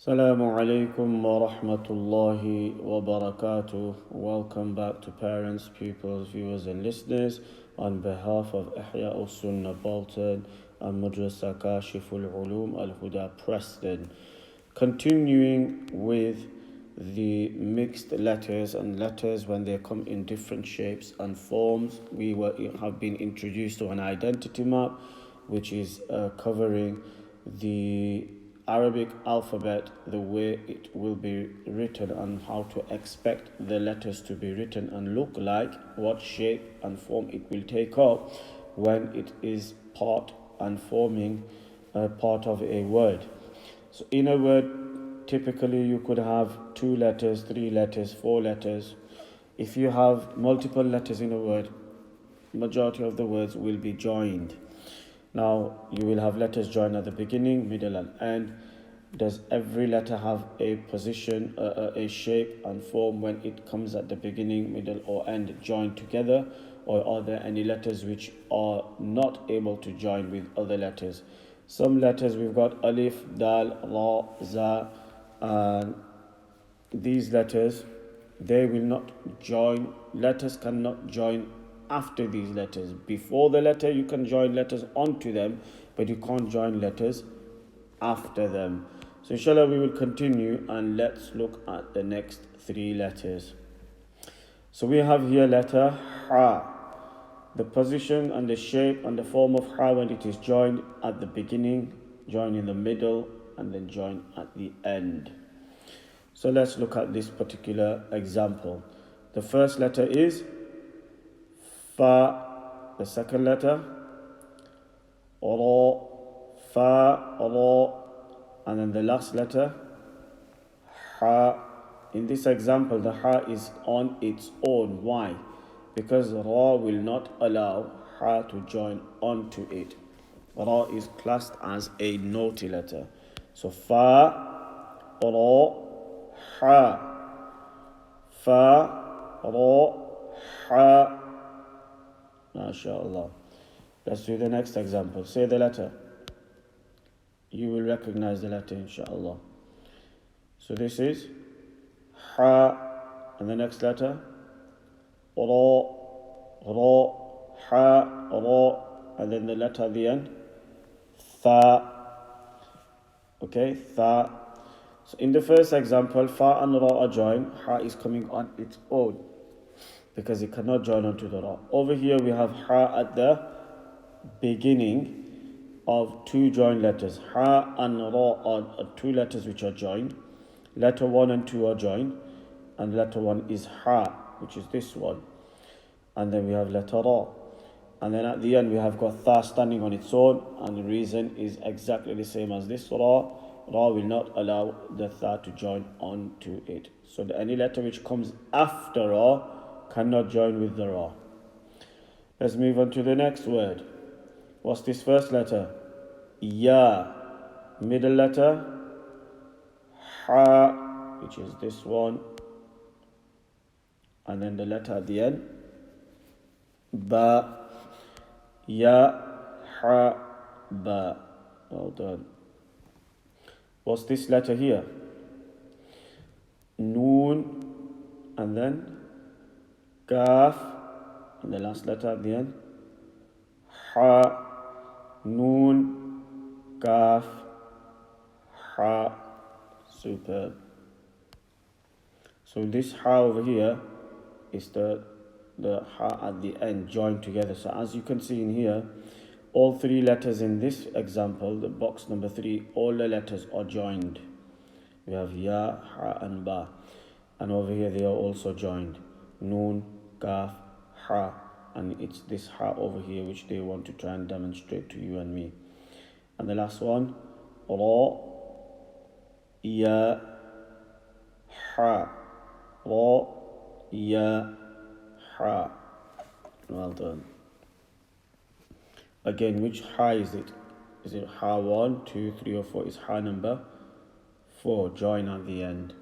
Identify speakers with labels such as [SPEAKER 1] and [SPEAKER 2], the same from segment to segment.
[SPEAKER 1] Assalamu alaikum wa rahmatullahi wa barakatuh. Welcome back to parents, pupils, viewers and listeners. On behalf of Ihyaaus Sunnah Bolton and Madrasa Kashiful Uloom Al-Huda Preston. Continuing with the mixed letters and letters when they come in different shapes and forms, we have been introduced to an identity map which is covering the Arabic alphabet, the way it will be written and how to expect the letters to be written and look like, what shape and form it will take up when it is part and forming a part of a word. So in a word, typically you could have 2 letters, 3 letters, 4 letters. If you have multiple letters in a word, majority of the words will be joined. Now, you will have letters joined at the beginning, middle and end. Does every letter have a position, a shape and form when it comes at the beginning, middle or end joined together? Or are there any letters which are not able to join with other letters? Some letters we've got alif, dal, ra, za, and these letters, they will not join. Letters cannot join after these letters. Before the letter, you can join letters onto them, but you can't join letters after them. So inshallah, we will continue and let's look at the next 3 letters. So we have here letter ha. The position and the shape and the form of ha when it is joined at the beginning, joined in the middle, and then joined at the end. So let's look at this particular example. The first letter is fa. The second letter ra, fa, ra, and then the last letter ha. In this example, the ha is on its own. Why? Because ra will not allow ha to join onto it. Ra is classed as a naughty letter. So fa, ra, ha. Fa, ra, ha. MashaAllah. Let's do the next example. Say the letter. You will recognize the letter, inshallah. So this is ha, and the next letter ra, ra, ha, ra, and then the letter at the end tha. Okay, tha. So in the first example, fa and ra are joined. Ha is coming on its own because it cannot join onto the ra. Over here we have ha at the beginning of 2 joined letters. Ha and ra are 2 letters which are joined. Letter 1 and 2 are joined, and letter 1 is ha, which is this one. And then we have letter ra. And then at the end we have got tha standing on its own, and the reason is exactly the same as this ra. Ra will not allow the tha to join onto it. So any letter which comes after ra cannot join with the ra. Let's move on to the next word. What's this first letter? Ya. Middle letter ha, which is this one, and then the letter at the end ba. Ya, ha, ba. Well done. What's this letter here? Noon, and then kaf, and the last letter at the end ha. Noon, kaf, ha. Superb. So this ha over here is the ha at the end joined together. So as you can see in here, all 3 letters in this example, the box number 3, all the letters are joined. We have ya, ha and ba. And over here they are also joined. Noon, kaf, ha. And it's this ha over here which they want to try and demonstrate to you and me. And the last one, ra, ya, ha. Ra, ya, ha. Well done. Again, which ha is it? Is it ha 1, 2, 3 or 4? It's ha number 4, join at the end.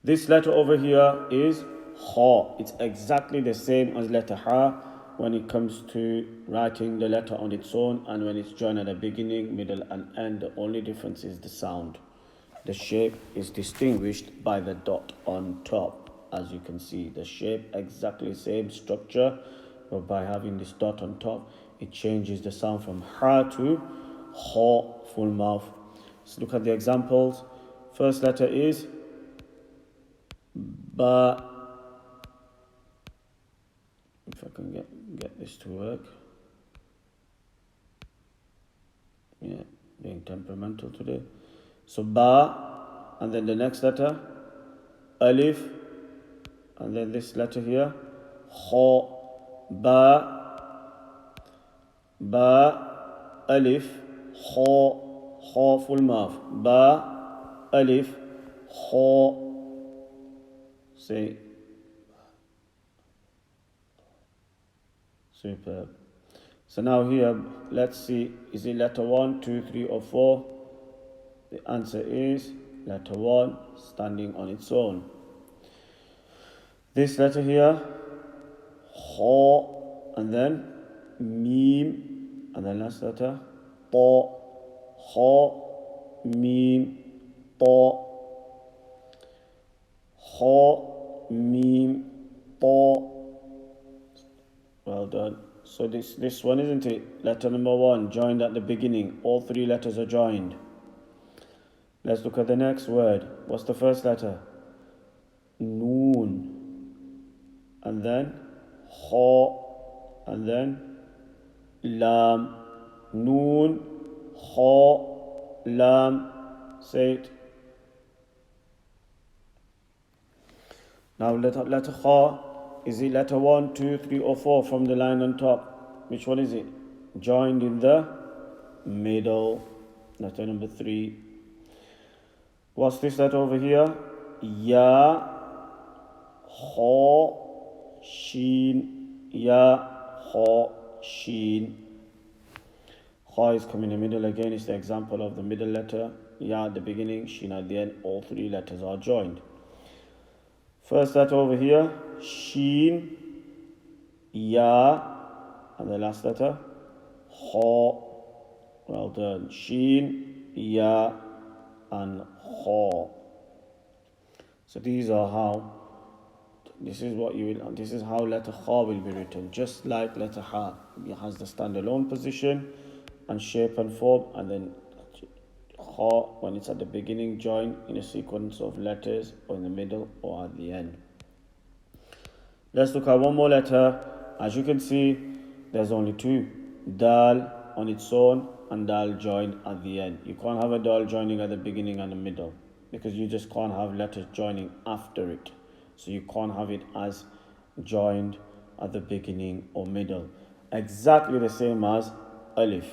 [SPEAKER 1] This letter over here is ha. It's exactly the same as letter ha when it comes to writing the letter on its own and when it's joined at the beginning, middle and end. The only difference is the sound. The shape is distinguished by the dot on top. As you can see, the shape exactly same structure, but by having this dot on top, it changes the sound from ha to ha, full mouth. Let's look at the examples. First letter is ba. If I can get this to work. Yeah, being temperamental today. So ba, and then the next letter, alif, and then this letter here, kha, ba, alif, kha, full mouth, ba, alif, kha. Say, superb. So now here, let's see, is it letter 1, 2, 3, or 4? The answer is letter 1, standing on its own. This letter here, kha, and then mim, and then last letter, ta, kha, mim, ta, kha, mim, ta. Well done. So this one, isn't it? Letter number 1, joined at the beginning. All 3 letters are joined. Let's look at the next word. What's the first letter? Noon. And then kha. And then lam. Noon, kha, lam. Say it. Now letter kha. Is it letter 1, 2, 3, or 4 from the line on top? Which one is it? Joined in the middle. Letter number 3. What's this letter over here? Ya, kha, sheen. Ya, kha, sheen. Kha is coming in the middle again. It's the example of the middle letter. Ya at the beginning, sheen at the end. All 3 letters are joined. First letter over here, sheen, ya, and the last letter, kha. Well done. Sheen, ya, and kha. So these are how. This is how letter kha will be written. Just like letter ha, it has the standalone position and shape and form, and then kha, when it's at the beginning, join in a sequence of letters, or in the middle, or at the end. Let's look at one more letter. As you can see, there's only 2. Dal on its own and dal joined at the end. You can't have a dal joining at the beginning and the middle, because you just can't have letters joining after it. So you can't have it as joined at the beginning or middle. Exactly the same as alif.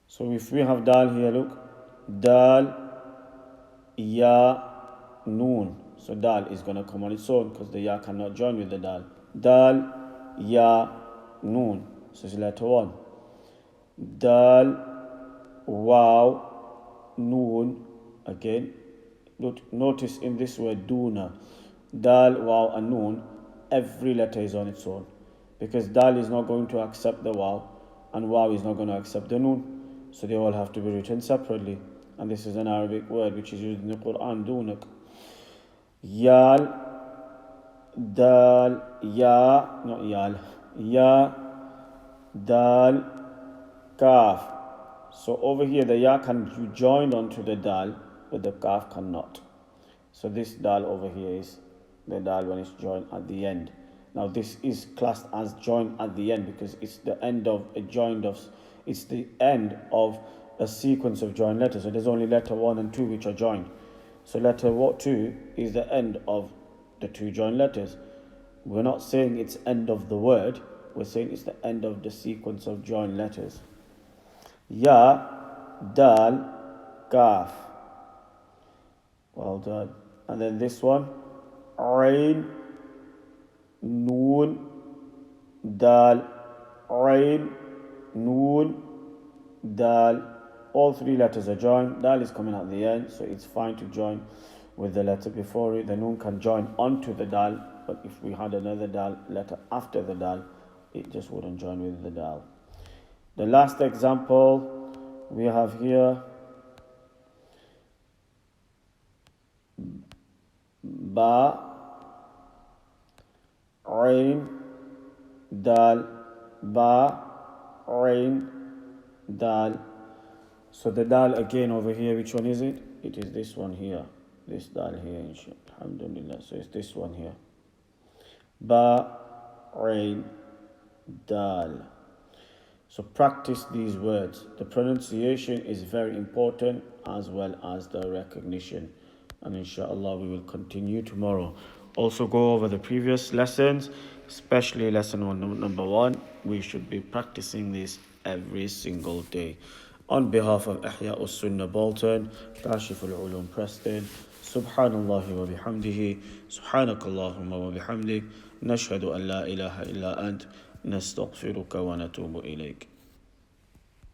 [SPEAKER 1] So if we have dal here, look, dal, ya, noon. So dal is going to come on its own because the ya cannot join with the dal. Dal, ya, noon. So it's letter 1. Dal, waw, noon. Again, notice in this word duna, dal, waw, and noon, every letter is on its own, because dal is not going to accept the waw, and waw is not going to accept the noon. So they all have to be written separately. And this is an Arabic word which is used in the Quran, dunak. Yal, dal, ya, not yal, ya, dal, kaf. So over here the ya can be joined onto the dal, but the kaf cannot. So this dal over here is the dal when it's joined at the end. Now this is classed as joined at the end because it's the end of it's the end of a sequence of joined letters. So there's only letter 1 and 2 which are joined. So letter 2 is the end of the 2 joined letters. We're not saying it's end of the word, we're saying it's the end of the sequence of joined letters. Ya, dal, kaf. Well done. And then this one, ain, noon, dal, ain, noon, dal. All 3 letters are joined. Dal is coming at the end, so it's fine to join with the letter before it. The noon can join onto the dal, but if we had another dal letter after the dal, it just wouldn't join with the dal. The last example we have here ba, ain, dal, ba, ain, dal. So the dal again over here, which one is it? It is this one here. This dal here, alhamdulillah. So it's this one here. Ba, ain, dal. So practice these words. The pronunciation is very important as well as the recognition. And inshallah we will continue tomorrow. Also go over the previous lessons, especially lesson number 1. We should be practicing this every single day. On behalf of Ihyaaus Sunnah Bolton, Kashiful Uloom Preston, Subhanallah wa bihamdihi, Subhanakallahumma wa bihamdik, Nashhadu an la ilaha illa ant, Nastaghfiruka wa natubu ilayk.